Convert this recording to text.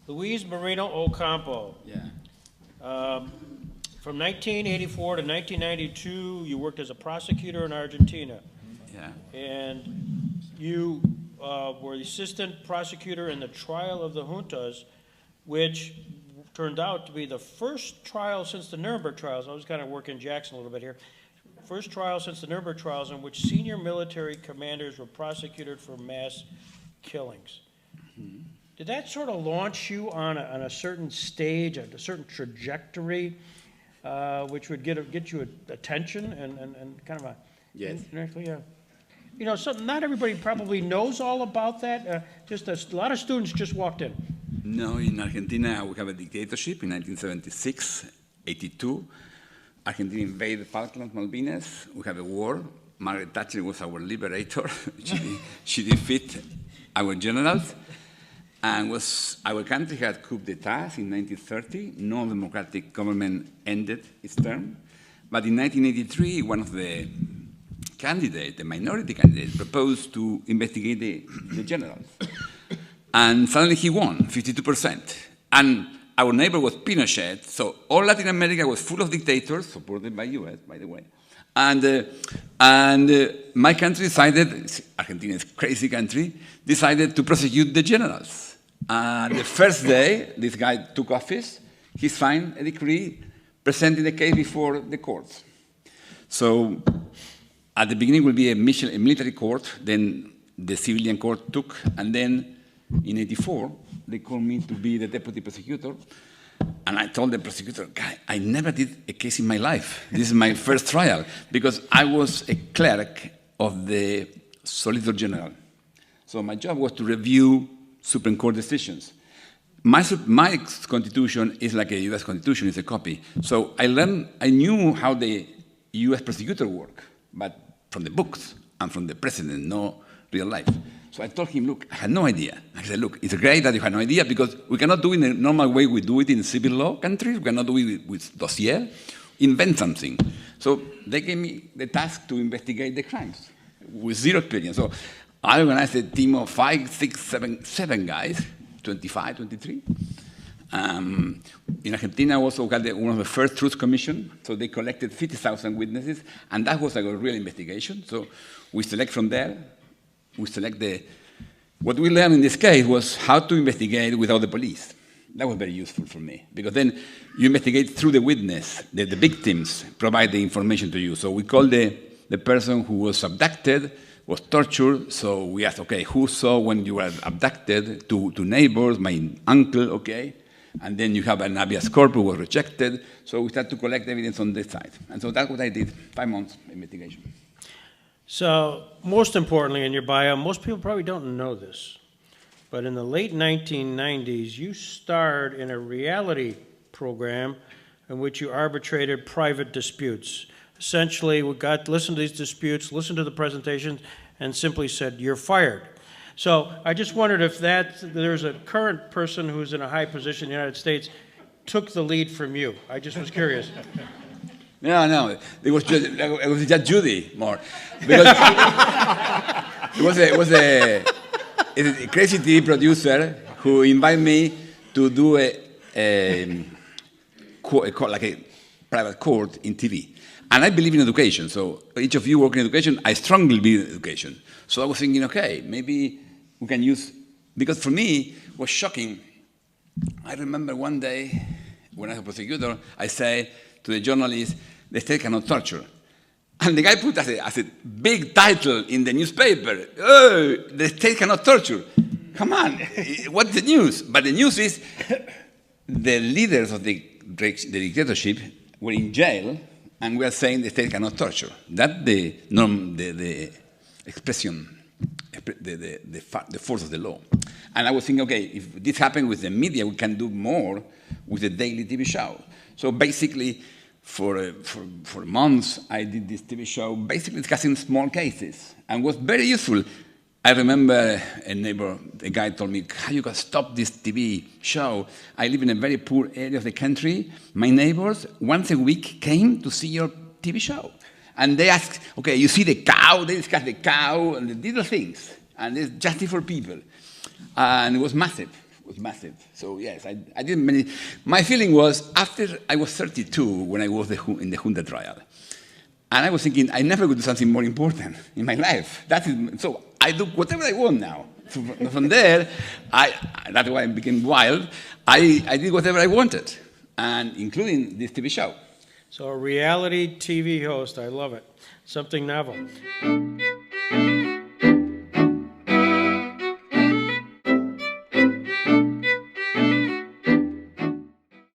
Luis Moreno Ocampo. Yeah. From 1984 to 1992, you worked as a prosecutor in Argentina. Yeah. And you were the assistant prosecutor in the trial of the juntas, which turned out to be the first trial since the Nuremberg trials. I was kind of working Jackson a little bit here. First trial since the Nuremberg trials in which senior military commanders were prosecuted for mass killings. Mm-hmm. Did that sort of launch you on a certain stage, a certain trajectory, which would get you attention and kind of a... Yes. Yeah. You know, not everybody probably knows all about that. Just a lot of students just walked in. No, in Argentina we have a dictatorship in 1976, 82. Argentina invaded Falkland, Malvinas. We have a war. Margaret Thatcher was our liberator. she defeated our generals. And our country had coup d'etat in 1930. No democratic government ended its term. But in 1983, one of the candidates, the minority candidate, proposed to investigate the generals. And suddenly he won, 52%. And our neighbor was Pinochet, so all Latin America was full of dictators, supported by US, by the way. And my country decided, Argentina is a crazy country, decided to prosecute the generals. And the first day this guy took office, he signed a decree presenting the case before the courts. So at the beginning will be a military court, then the civilian court took, and then in 84, they called me to be the deputy prosecutor. And I told the prosecutor, guy, I never did a case in my life. This is my first trial, because I was a clerk of the Solicitor General. So my job was to review Supreme Court decisions. My constitution is like a US constitution, it's a copy. So I knew how the US prosecutor work, but from the books and from the president, no real life. So I told him, look, I had no idea. I said, look, it's great that you had no idea, because we cannot do it in the normal way we do it in civil law countries. We cannot do it with dossier. Invent something. So they gave me the task to investigate the crimes with zero experience. So I organized a team of 5, 6, 7 guys, 25, 23. In Argentina, also got one of the first truth commission. So they collected 50,000 witnesses, and that was like a real investigation. So we select from there. We select what we learned in this case was how to investigate without the police. That was very useful for me, because then you investigate through the witness. The victims provide the information to you. So we called the person who was abducted, was tortured. So we asked, okay, who saw when you were abducted? To neighbors, my uncle, okay. And then you have an habeas corpus was rejected. So we started to collect evidence on this side. And so that's what I did, 5 months investigation. So, most importantly in your bio, most people probably don't know this, but in the late 1990s, you starred in a reality program in which you arbitrated private disputes. Essentially, we listened to these disputes, listened to the presentations, and simply said, you're fired. So, I just wondered if there's a current person who's in a high position in the United States took the lead from you. I just was curious. No, it was just Judy more, because it was a crazy TV producer who invited me to do like a private court in TV, and I believe in education. So each of you work in education. I strongly believe in education. So I was thinking, okay, maybe we can use, because for me it was shocking. I remember one day when I was a prosecutor, I said to the journalist, the state cannot torture. And the guy put as a big title in the newspaper, oh, the state cannot torture. Come on, what's the news? But the news is the leaders of the dictatorship were in jail, and we are saying the state cannot torture. That's the norm, the expression, the force of the law. And I was thinking, okay, if this happened with the media, we can do more with the daily TV show. So basically, for months, I did this TV show, basically discussing small cases, and was very useful. I remember a guy told me, how you can stop this TV show? I live in a very poor area of the country. My neighbors, once a week, came to see your TV show. And they asked, okay, you see the cow? They discussed the cow and the little things. And it's just for people. And it was massive. was massive. So yes, I did many. My feeling was after I was 32 when I was in the Junta trial, and I was thinking I never would do something more important in my life. So I do whatever I want now. So from there, that's why I became wild. I did whatever I wanted, and including this TV show. So a reality TV host, I love it. Something novel.